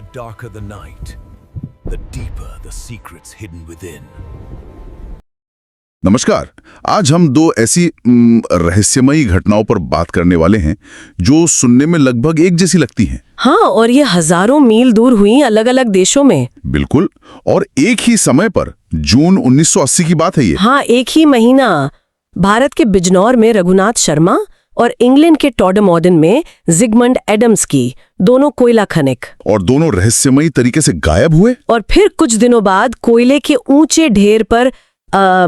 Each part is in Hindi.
The darker the night, the deeper the secrets hidden within. नमस्कार। आज हम दो ऐसी रहस्यमयी घटनाओं पर बात करने वाले हैं जो सुनने में लगभग एक जैसी लगती हैं। हाँ, और ये हजारों मील दूर हुई अलग अलग देशों में। बिल्कुल, और एक ही समय पर। जून 1980 की बात है ये। हाँ, एक ही महीना। भारत के बिजनौर में रघुनाथ शर्मा और इंग्लैंड के टॉडमॉडन में जिगमंड एडम्स की दोनों कोयला खनिक, और दोनों रहस्यमयी तरीके से गायब हुए। और फिर कुछ दिनों बाद कोयले के ऊंचे ढेर पर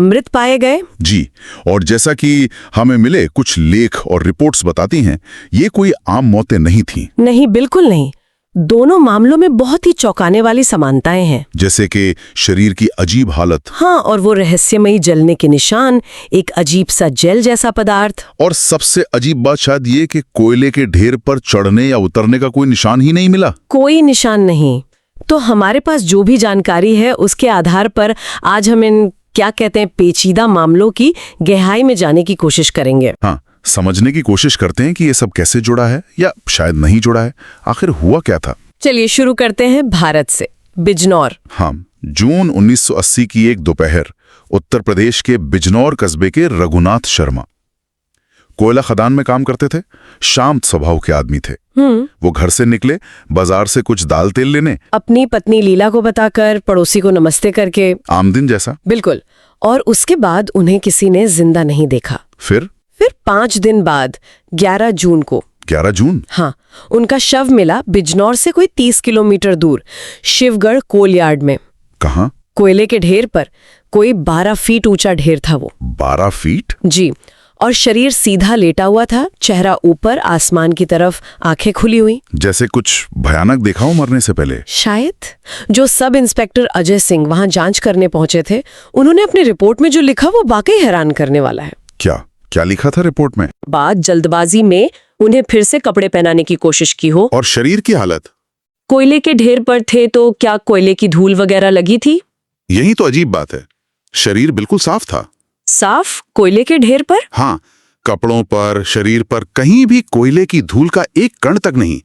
मृत पाए गए। जी, और जैसा कि हमें मिले कुछ लेख और रिपोर्ट्स बताती हैं, ये कोई आम मौतें नहीं थीं। नहीं, बिल्कुल नहीं। दोनों मामलों में बहुत ही चौंकाने वाली समानताएं हैं। जैसे कि शरीर की अजीब हालत। हाँ, और वो रहस्यमयी जलने के निशान, एक अजीब सा जेल जैसा पदार्थ। और सबसे अजीब बात शायद ये कि कोयले के ढेर पर चढ़ने या उतरने का कोई निशान ही नहीं मिला। कोई निशान नहीं। तो हमारे पास जो भी जानकारी है उसके आधार पर आज हम इन क्या कहते हैं पेचीदा मामलों की गहराई में जाने की कोशिश करेंगे। हाँ, समझने की कोशिश करते हैं कि ये सब कैसे जुड़ा है, या शायद नहीं जुड़ा है। आखिर हुआ क्या था? चलिए शुरू करते हैं भारत से। बिजनौर। हाँ, जून 1980 की एक दोपहर, उत्तर प्रदेश के बिजनौर कस्बे के रघुनाथ शर्मा कोयला खदान में काम करते थे। शांत स्वभाव के आदमी थे। वो घर से निकले, बाजार से कुछ दाल तेल लेने, अपनी पत्नी लीला को बताकर, पड़ोसी को नमस्ते करके, आम दिन जैसा। बिल्कुल। और उसके बाद उन्हें किसी ने जिंदा नहीं देखा। फिर 5 दिन बाद 11 जून को 11 जून? हाँ, उनका शव मिला बिजनौर से कोई 30 किलोमीटर दूर, शिवगढ़ कोल यार्ड में। कहाँ? कोयले के ढेर पर। कोई 12 फीट ऊंचा ढेर था वो। 12 फीट? जी, और शरीर सीधा लेटा हुआ था, चेहरा ऊपर आसमान की तरफ, आंखें खुली हुई। जैसे कुछ भयानक देखा हो मरने से पहले। शायद। जो सब इंस्पेक्टर अजय सिंह वहां जांच करने पहुंचे थे, उन्होंने अपनी रिपोर्ट में जो लिखा वो वाकई हैरान करने वाला है। क्या लिखा था रिपोर्ट में? बाद जल्दबाजी में उन्हें फिर से कपड़े पहनाने की कोशिश की हो। और शरीर की हालत? कोयले के ढेर पर थे तो क्या कोयले की धूल वगैरह लगी थी? यही तो अजीब बात है। शरीर बिल्कुल साफ था। साफ? कोयले के ढेर पर? हाँ, कपड़ों पर, शरीर पर कहीं भी कोयले की धूल का एक कण तक नहीं,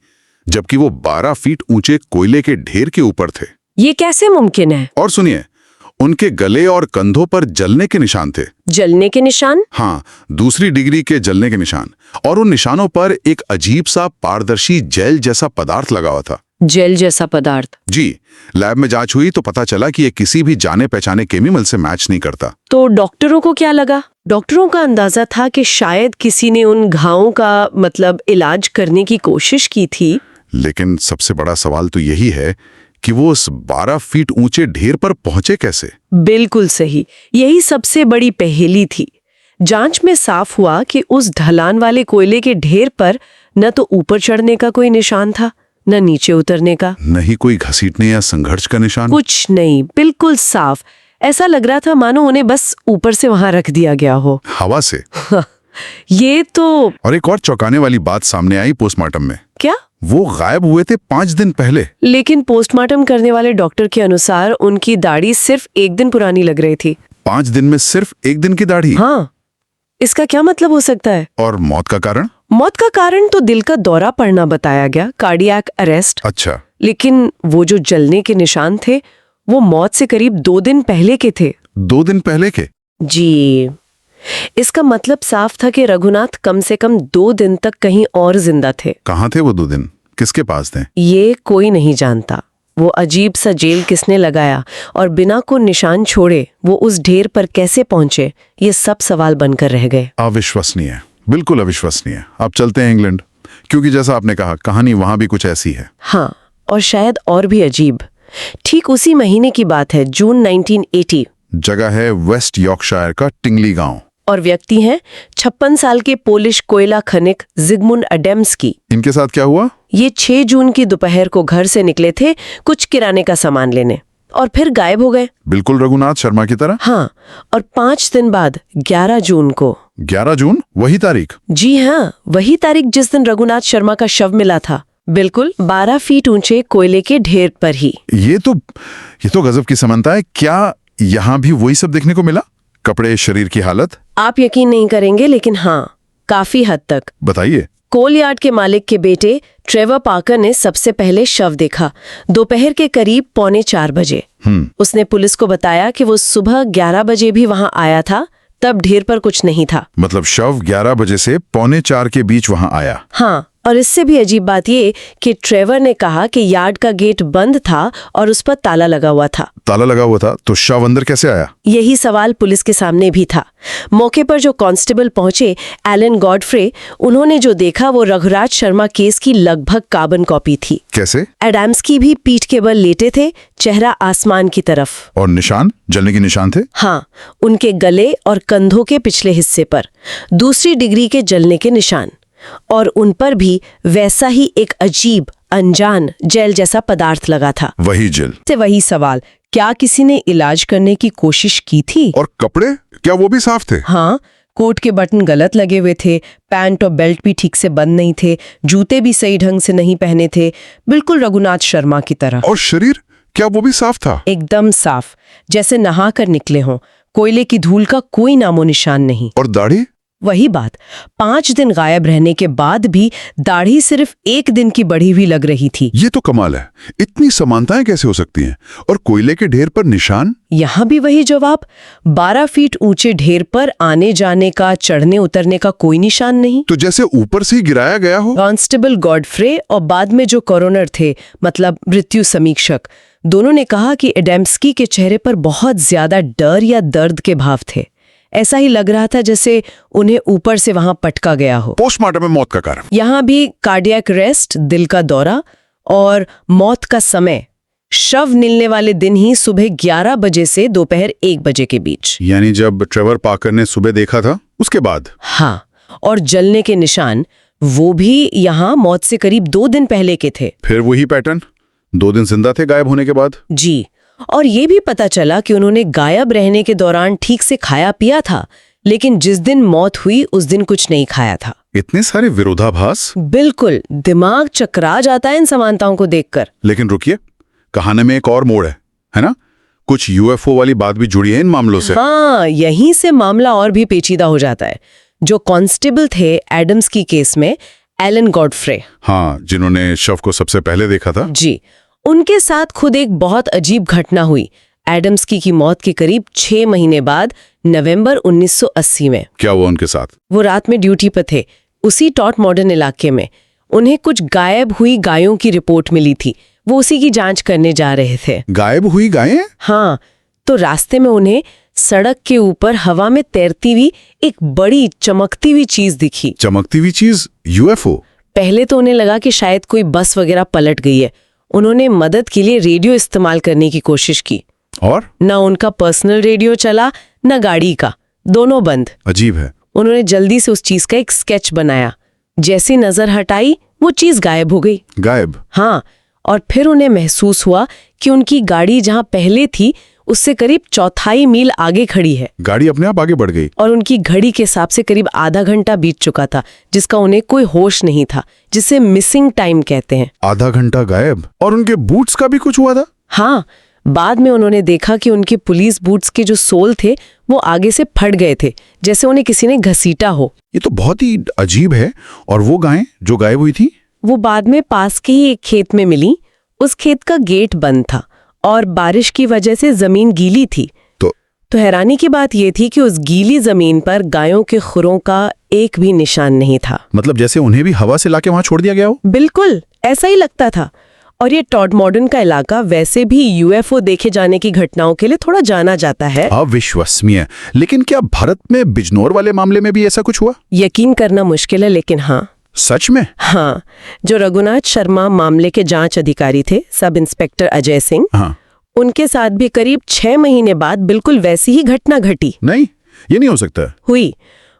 जबकि वो 12 फीट ऊंचे कोयले के ढेर के ऊपर थे। ये कैसे मुमकिन है? और सुनिए, उनके गले और कंधों पर जलने के निशान थे। जलने के निशान? हाँ, दूसरी डिग्री के जलने के निशान। और उन निशानों पर एक अजीब सा पारदर्शी जेल जैसा पदार्थ लगा हुआ था। जेल जैसा पदार्थ? जी, लैब में जांच हुई तो पता चला कि ये किसी भी जाने पहचाने केमिकल से मैच नहीं करता। तो डॉक्टरों को क्या लगा? डॉक्टरों का अंदाजा था कि शायद किसी ने उन घावों का इलाज करने की कोशिश की थी। लेकिन सबसे बड़ा सवाल तो यही है कि वो उस 12 फीट ऊंचे ढेर पर पहुंचे कैसे? बिल्कुल सही, यही सबसे बड़ी पहेली थी। जांच में साफ हुआ कि उस ढलान वाले कोयले के ढेर पर न तो ऊपर चढ़ने का कोई निशान था, न नीचे उतरने का। नहीं कोई घसीटने या संघर्ष का निशान? कुछ नहीं, बिल्कुल साफ। ऐसा लग रहा था मानो उन्हें बस ऊपर से वहां रख दिया गया हो। हवा से? ये तो। और एक और चौंकाने वाली बात सामने आई पोस्टमार्टम में। क्या? वो गायब हुए थे 5 दिन पहले। लेकिन पोस्टमार्टम करने वाले डॉक्टर के अनुसार उनकी दाढ़ी सिर्फ 1 दिन पुरानी लग रही थी। 5 दिन में सिर्फ 1 दिन की दाढ़ी? हाँ, इसका क्या मतलब हो सकता है? और मौत का कारण? मौत का कारण तो दिल का दौरा पड़ना बताया गया, कार्डियक अरेस्ट। अच्छा। लेकिन वो जो जलने के निशान थे वो मौत से करीब 2 दिन पहले के थे। 2 दिन पहले के? जी, इसका मतलब साफ था कि रघुनाथ कम से कम 2 दिन तक कहीं और जिंदा थे। कहाँ थे वो 2 दिन? किसके पास थे? ये कोई नहीं जानता। वो अजीब सा जेल किसने लगाया और बिना को निशान छोड़े वो उस ढेर पर कैसे पहुंचे, ये सब सवाल बनकर रह गए। अविश्वसनीय, बिल्कुल अविश्वसनीय। अब चलते हैं इंग्लैंड, क्योंकि जैसा आपने कहा कहानी वहां भी कुछ ऐसी है। हाँ, और शायद और भी अजीब। ठीक उसी महीने की बात है, जून 1980। जगह है वेस्ट यॉर्कशायर का टिंगली गांव। और व्यक्ति हैं 56 साल के पोलिश कोयला खनिक जिगमुंड एडम्स की। इनके साथ क्या हुआ? ये 6 जून की दोपहर को घर से निकले थे कुछ किराने का सामान लेने, और फिर गायब हो गए। बिल्कुल रघुनाथ शर्मा की तरह। हाँ, और 5 दिन बाद 11 जून को। 11 जून? वही तारीख? जी हाँ, वही तारीख जिस दिन रघुनाथ शर्मा का शव मिला था। बिल्कुल 12 फीट ऊंचे कोयले के ढेर पर ही। ये तो गजब की समानता है। क्या यहाँ भी वही सब देखने को मिला? कपड़े, शरीर की हालत? आप यकीन नहीं करेंगे, लेकिन हाँ, काफी हद तक। बताइए। कोल यार्ड के मालिक के बेटे ट्रेवर पार्कर ने सबसे पहले शव देखा दोपहर के करीब 3:45 बजे। उसने पुलिस को बताया कि वो सुबह 11 बजे भी वहां आया था, तब ढेर पर कुछ नहीं था। मतलब शव 11 बजे से 3:45 के बीच वहां आया। हाँ, और इससे भी अजीब बात ये कि ट्रेवर ने कहा कि यार्ड का गेट बंद था और उस पर ताला लगा हुआ था। ताला लगा हुआ था तो शव अंदर कैसे आया? यही सवाल पुलिस के सामने भी था। मौके पर जो कांस्टेबल पहुंचे, एलन गॉडफ्रे, उन्होंने जो देखा वो रघुराज शर्मा केस की लगभग कार्बन कॉपी थी। कैसे? एडम्सकी भी पीठ के बल लेटे थे, चेहरा आसमान की तरफ। और निशान, जलने के निशान थे? हाँ, उनके गले और कंधों के पिछले हिस्से पर दूसरी डिग्री के जलने के निशान, और उन पर भी वैसा ही एक अजीब अनजान जेल जैसा पदार्थ लगा था। वही जेल। से वही सवाल, क्या किसी ने इलाज करने की कोशिश की थी? और कपड़े, क्या वो भी साफ थे? हाँ, कोट के बटन गलत लगे हुए थे, पैंट और बेल्ट भी ठीक से बंद नहीं थे, जूते भी सही ढंग से नहीं पहने थे, बिल्कुल रघुनाथ शर्मा की तरह। और शरीर, क्या वो भी साफ था? एकदम साफ, जैसे नहा कर निकले हों। कोयले की धूल का कोई नामो निशान नहीं। और दाढ़ी? वही बात, 5 दिन गायब रहने के बाद भी दाढ़ी सिर्फ 1 दिन की बढ़ी हुई लग रही थी। ये तो कमाल है, इतनी समानताएं कैसे हो सकती हैं? और कोयले के ढेर पर निशान? यहाँ भी वही जवाब, 12 फीट ऊंचे ढेर पर आने जाने का, चढ़ने उतरने का कोई निशान नहीं। तो जैसे ऊपर से ही गिराया गया हो। कांस्टेबल गॉडफ्रे और बाद में जो कोरोनर थे, मतलब मृत्यु समीक्षक, दोनों ने कहा कि एडम्सकी के चेहरे पर बहुत ज्यादा डर या दर्द के भाव थे। ऐसा ही लग रहा था जैसे उन्हें ऊपर से वहां पटका गया हो। पोस्टमार्टम में मौत का कारण? यहाँ भी कार्डियक अरेस्ट, दिल का दौरा, और मौत का समय शव मिलने वाले दिन ही सुबह 11 बजे से दोपहर 1 बजे के बीच। यानी जब ट्रेवर पार्कर ने सुबह देखा था उसके बाद? हाँ, और जलने के निशान वो भी यहाँ मौत से करीब 2 दिन पहले के थे। फिर वही पैटर्न, 2 दिन जिंदा थे गायब होने के बाद? जी, और ये भी पता चला कि उन्होंने गायब रहने के दौरान ठीक से खाया पिया था, लेकिन जिस दिन मौत हुई उस दिन कुछ नहीं खाया था। इतने सारे विरोधाभास? बिल्कुल, दिमाग चकरा जाता है इन समानताओं को देखकर। लेकिन रुकिए, कहानी में एक और मोड़ है ना? कुछ यूएफओ वाली बात भी जुड़ी है इन मामलों से। हाँ, यहीं से मामला और भी पेचीदा हो जाता है। जो कांस्टेबल थे एडम्स की केस में, एलन गॉडफ्रे, हाँ, जिन्होंने शव को सबसे पहले देखा था। जी, उनके साथ खुद एक बहुत अजीब घटना हुई। एडम्सकी की मौत के करीब 6 महीने बाद, नवंबर 1980 में। क्या हुआ उनके साथ? वो रात में ड्यूटी पर थे, उसी टॉट मॉडर्न इलाके में। उन्हें कुछ गायब हुई गायों की रिपोर्ट मिली थी, वो उसी की जांच करने जा रहे थे। गायब हुई गायें? हाँ, तो रास्ते में उन्हें सड़क के ऊपर हवा में तैरती हुई एक बड़ी चमकती हुई चीज दिखी। चमकती हुई चीज? यूएफओ? पहले तो उन्हें लगा कि शायद कोई बस वगैरह पलट गई है। उन्होंने मदद के लिए रेडियो इस्तेमाल करने की कोशिश की, और न उनका पर्सनल रेडियो चला, न गाड़ी का, दोनों बंद। अजीब है। उन्होंने जल्दी से उस चीज का एक स्केच बनाया। जैसी नजर हटाई, वो चीज गायब हो गई। गायब? हाँ, और फिर उन्हें महसूस हुआ कि उनकी गाड़ी जहां पहले थी उससे करीब 1/4 मील आगे खड़ी है। गाड़ी अपने आप आगे बढ़ गई? और उनकी घड़ी के हिसाब से करीब आधा घंटा बीत चुका था, जिसका उन्हें कोई होश नहीं था, जिसे मिसिंग टाइम कहते हैं। आधा घंटा गायब? और उनके बूट्स का भी कुछ हुआ था? हाँ, बाद में उन्होंने देखा कि उनके पुलिस बूट्स के जो सोल थे वो आगे से फट गए थे, जैसे उन्हें किसी ने घसीटा हो। ये तो बहुत ही अजीब है। और वो गायें जो गायब हुई थी? वो बाद में पास के ही एक खेत में मिली। उस खेत का गेट बंद था और बारिश की वजह से जमीन गीली थी। तो हैरानी की बात यह थी कि उस गीली जमीन पर गायों के खुरों का एक भी निशान नहीं था। मतलब जैसे उन्हें भी हवा से लाके वहां छोड़ दिया गया हो? बिल्कुल, ऐसा ही लगता था। और ये टॉड मॉडर्न का इलाका वैसे भी यूएफओ देखे जाने की घटनाओं के लिए थोड़ा जाना जाता है। अविश्वसनीय। लेकिन क्या भारत में बिजनौर वाले मामले में भी ऐसा कुछ हुआ? यकीन करना मुश्किल है, लेकिन हाँ। सच में? हाँ, जो रघुनाथ शर्मा मामले के जांच अधिकारी थे, सब इंस्पेक्टर अजय सिंह, हाँ, उनके साथ भी करीब 6 महीने बाद बिल्कुल वैसी ही घटना घटी। नहीं, ये नहीं हो सकता। हुई।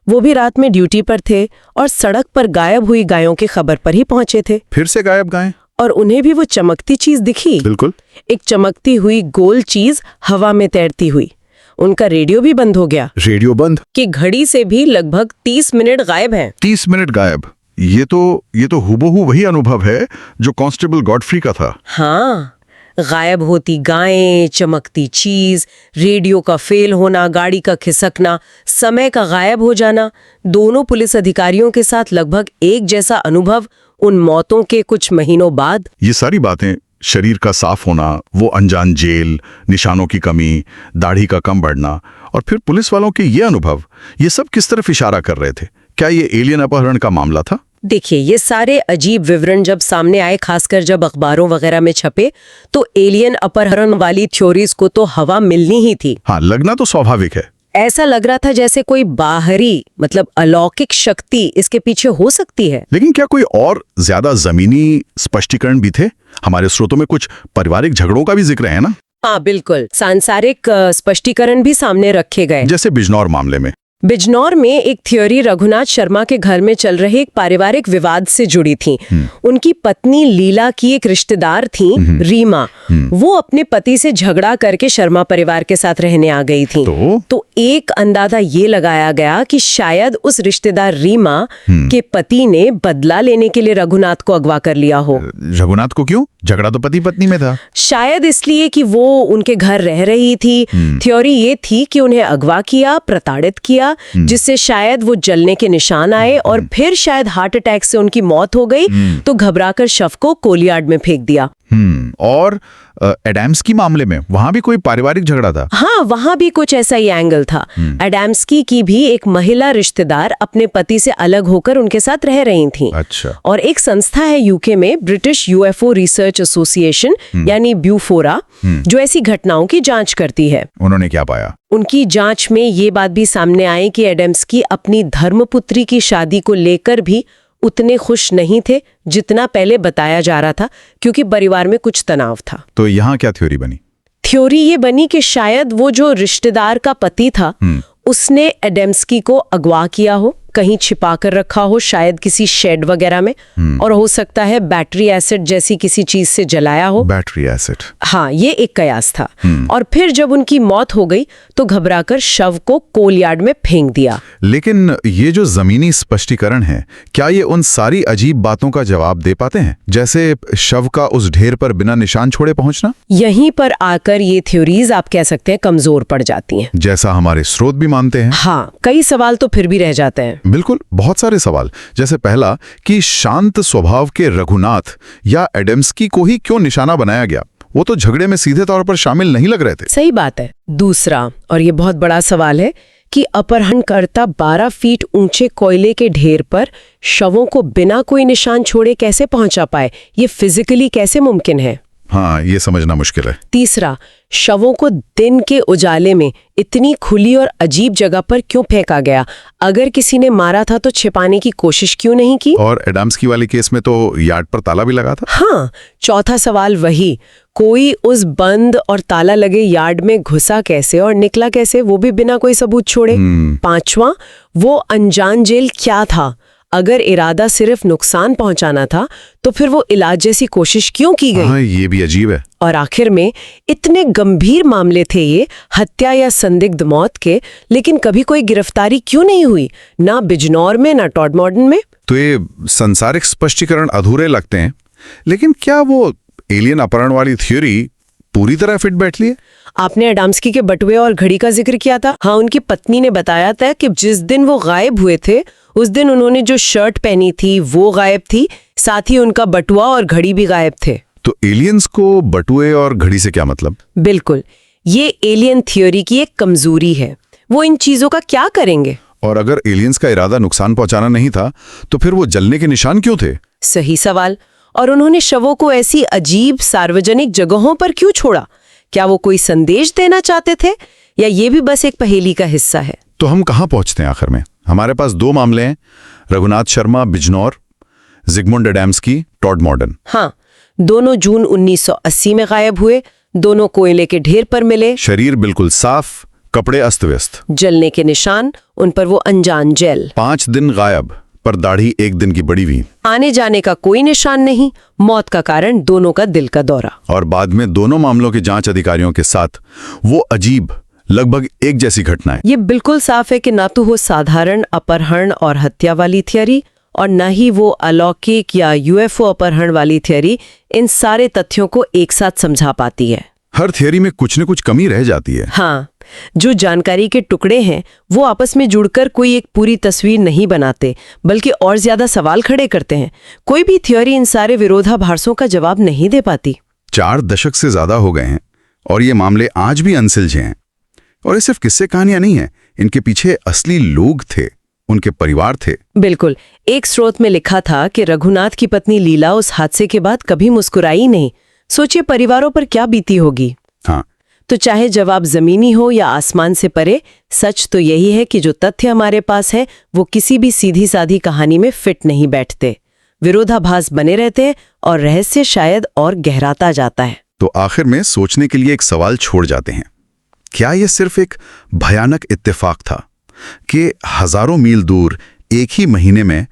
वो भी रात में ड्यूटी पर थे और सड़क पर गायब हुई गायों की खबर पर ही पहुंचे थे। फिर से गायब गायें? और उन्हें भी वो चमकती चीज दिखी। बिल्कुल, एक चमकती हुई गोल चीज हवा में तैरती हुई। उनका रेडियो भी बंद हो गया। रेडियो बंद? कि घड़ी से भी लगभग 30 मिनट गायब हैं। 30 मिनट गायब? ये तो हुबहू वही अनुभव है जो कांस्टेबल गॉडफ्री का था। हाँ, गायब होती गायें, चमकती चीज, रेडियो का फेल होना, गाड़ी का खिसकना, समय का गायब हो जाना, दोनों पुलिस अधिकारियों के साथ लगभग एक जैसा अनुभव उन मौतों के कुछ महीनों बाद। ये सारी बातें, शरीर का साफ होना, वो अनजान जेल, निशानों की कमी, दाढ़ी का कम बढ़ना और फिर पुलिस वालों के ये अनुभव, ये सब किस तरफ इशारा कर रहे थे? क्या ये एलियन अपहरण का मामला था? देखिए, ये सारे अजीब विवरण जब सामने आए, खासकर जब अखबारों वगैरह में छपे, तो एलियन अपहरण वाली थ्योरीज को तो हवा मिलनी ही थी। हाँ, लगना तो स्वाभाविक है। ऐसा लग रहा था जैसे कोई बाहरी, मतलब अलौकिक शक्ति इसके पीछे हो सकती है। लेकिन क्या कोई और ज्यादा जमीनी स्पष्टीकरण भी थे? हमारे स्रोतों में कुछ पारिवारिक झगड़ों का भी जिक्र है ना? हाँ बिल्कुल, सांसारिक स्पष्टीकरण भी सामने रखे गए। जैसे बिजनौर मामले में। बिजनौर में एक थ्योरी रघुनाथ शर्मा के घर में चल रहे एक पारिवारिक विवाद से जुड़ी थी। उनकी पत्नी लीला की एक रिश्तेदार थी, रीमा। वो अपने पति से झगड़ा करके शर्मा परिवार के साथ रहने आ गई थी। तो एक अंदाजा ये लगाया गया कि शायद उस रिश्तेदार रीमा के पति ने बदला लेने के लिए रघुनाथ को अगवा कर लिया हो। रघुनाथ को क्यों? झगड़ा तो पति पत्नी में था। शायद इसलिए कि वो उनके घर रह रही थी। थ्योरी ये थी कि उन्हें अगवा किया, प्रताड़ित किया, जिससे शायद वो जलने के निशान आए और फिर शायद हार्ट अटैक से उनकी मौत हो गई, तो घबराकर शव को कोलियार्ड में फेंक दिया। और एडम्स की मामले में वहां भी कोई पारिवारिक झगड़ा था? हाँ, वहां भी कुछ ऐसा ही एंगल था। एडम्सकी की भी एक महिला रिश्तेदार अपने पति से अलग होकर उनके साथ रह रही थी। अच्छा। और एक संस्था है यूके में, ब्रिटिश यूएफओ रिसर्च एसोसिएशन यानी ब्यूफोरा, जो ऐसी घटनाओं की जांच करती है। उन्होंने क्या पाया? उनकी जांच में ये बात भी सामने आई कि एडम्सकी अपनी धर्मपुत्री की शादी को लेकर भी उतने खुश नहीं थे जितना पहले बताया जा रहा था, क्योंकि परिवार में कुछ तनाव था। तो यहाँ क्या थ्योरी बनी? थ्योरी ये बनी कि शायद वो जो रिश्तेदार का पति था, उसने एडम्सकी को अगवा किया हो, कहीं छिपा कर रखा हो, शायद किसी शेड वगैरह में, और हो सकता है बैटरी एसिड जैसी किसी चीज से जलाया हो। Battery acid? हाँ, ये एक कयास था। और फिर जब उनकी मौत हो गई तो घबराकर शव को कोलयार्ड में फेंक दिया। लेकिन ये जो जमीनी स्पष्टीकरण है, क्या ये उन सारी अजीब बातों का जवाब दे पाते हैं? जैसे शव का उस ढेर पर बिना निशान छोड़े पहुंचना? यहीं पर आकर ये थ्योरीज आप कह सकते हैं कमजोर पड़ जाती हैं, जैसा हमारे स्रोत भी मानते हैं। हाँ, कई सवाल तो फिर भी रह जाते हैं। बिल्कुल, बहुत सारे सवाल। जैसे पहला कि शांत स्वभाव के रघुनाथ या एडम्सकी को ही क्यों निशाना बनाया गया? वो तो झगड़े में सीधे तौर पर शामिल नहीं लग रहे थे। सही बात है। दूसरा, और ये बहुत बड़ा सवाल है, कि अपहरणकर्ता 12 फीट ऊंचे कोयले के ढेर पर शवों को बिना कोई निशान छोड़े कैसे पहुंचा पाए? ये फिजिकली कैसे मुमकिन है? हाँ, ये समझना मुश्किल है। तीसरा, शवों को दिन के उजाले में इतनी खुली और अजीब जगह पर क्यों फेंका गया? अगर किसी ने मारा था तो छिपाने की कोशिश क्यों नहीं की? और एडम्सकी वाले केस में तो यार्ड पर ताला भी लगा था। हाँ, चौथा सवाल वही, कोई उस बंद और ताला लगे यार्ड में घुसा कैसे और निकला कैसे, वो भी बिना कोई सबूत छोड़े। पांचवा, वो अनजान जेल क्या था? अगर इरादा सिर्फ नुकसान पहुंचाना था तो फिर वो इलाज जैसी कोशिश क्यों की गई? हाँ, ये भी अजीब है। और आखिर में, इतने गंभीर मामले थे ये, हत्या या संदिग्ध मौत के, लेकिन कभी कोई गिरफ्तारी क्यों नहीं हुई? ना बिजनौर में, ना टॉडमॉर्टन में। तो ये संसारिक स्पष्टीकरण अधूरे लगते हैं। लेकिन क्या वो एलियन अपहरण वाली थ्योरी पूरी तरह फिट बैठ ली है? आपने एडम्सकी के बटुए और घड़ी का जिक्र किया था। हाँ, उनकी पत्नी ने बताया था कि जिस दिन वो गायब हुए थे, उस दिन उन्होंने जो शर्ट पहनी थी वो गायब थी, साथ ही उनका बटुआ और घड़ी भी गायब थे। तो एलियंस को बटुए और घड़ी से क्या मतलब? बिल्कुल, ये एलियन थ्योरी की एक कमजोरी है। वो इन चीजों का क्या करेंगे? और अगर एलियंस का इरादा नुकसान पहुंचाना नहीं था, तो फिर वो जलने के निशान क्यों थे? सही सवाल। और उन्होंने शवों को ऐसी अजीब सार्वजनिक जगहों पर क्यों छोड़ा? क्या वो कोई संदेश देना चाहते थे, या ये भी बस एक पहेली का हिस्सा है? तो हम कहाँ पहुंचते हैं आखिर में? हमारे पास 2 मामले हैं, रघुनाथ शर्मा बिजनौर, जिगमुंड एडम्सकी टॉडमॉर्टन। हाँ, दोनों जून 1980 में गायब हुए, दोनों कोयले के ढेर पर मिले, शरीर बिल्कुल साफ, कपड़े अस्त व्यस्त, जलने के निशान, उन पर वो अनजान जेल। 5 दिन गायब, पर दाढ़ी 1 दिन की बड़ी हुई। आने जाने का कोई निशान नहीं, मौत का कारण दोनों का दिल का दौरा। और बाद में दोनों मामलों के जांच अधिकारियों के साथ वो अजीब, लगभग एक जैसी घटनाएं। ये बिल्कुल साफ है कि ना तो वो साधारण अपहरण और हत्या वाली थ्योरी, और न ही वो अलौकिक या यूएफओ अपहरण वाली थ्योरी इन सारे तथ्यों को एक साथ समझा पाती है। हर थियरी में कुछ न कुछ कमी रह जाती है। हाँ, जो जानकारी के टुकड़े हैं वो आपस में जुड़कर कोई एक पूरी तस्वीर नहीं बनाते, बल्कि और ज्यादा सवाल खड़े करते हैं। कोई भी थ्योरी इन सारे विरोधाभासों का जवाब नहीं दे पाती। 4 दशक से ज्यादा हो गए हैं और ये मामले आज भी अनसुलझे हैं। और ये सिर्फ किस्से कहानियां नहीं हैं, इनके पीछे असली लोग थे, उनके परिवार थे। बिल्कुल। एक स्रोत में लिखा था कि रघुनाथ की पत्नी लीला उस हादसे के बाद कभी मुस्कुराई नहीं। सोचिए परिवारों पर क्या बीती होगी। हाँ, तो चाहे जवाब जमीनी हो या आसमान से परे, सच तो यही है कि जो तथ्य हमारे पास है वो किसी भी सीधी साधी कहानी में फिट नहीं बैठते। विरोधाभास बने रहते हैं और रहस्य शायद और गहराता जाता है। तो आखिर में सोचने के लिए एक सवाल छोड़ जाते हैं, क्या यह सिर्फ एक भयानक इत्तेफाक था कि हजारों मील दूर एक ही महीने में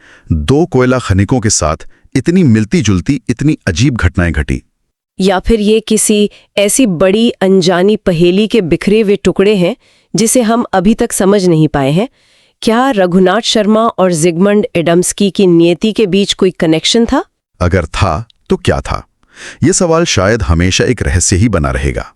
2 कोयला खनिकों के साथ इतनी मिलती जुलती, इतनी अजीब घटनाएं घटी? या फिर ये किसी ऐसी बड़ी अनजानी पहेली के बिखरे हुए टुकड़े हैं जिसे हम अभी तक समझ नहीं पाए हैं? क्या रघुनाथ शर्मा और जिगमंड एडम्स्की की नियति के बीच कोई कनेक्शन था? अगर था तो क्या था? यह सवाल शायद हमेशा एक रहस्य ही बना रहेगा।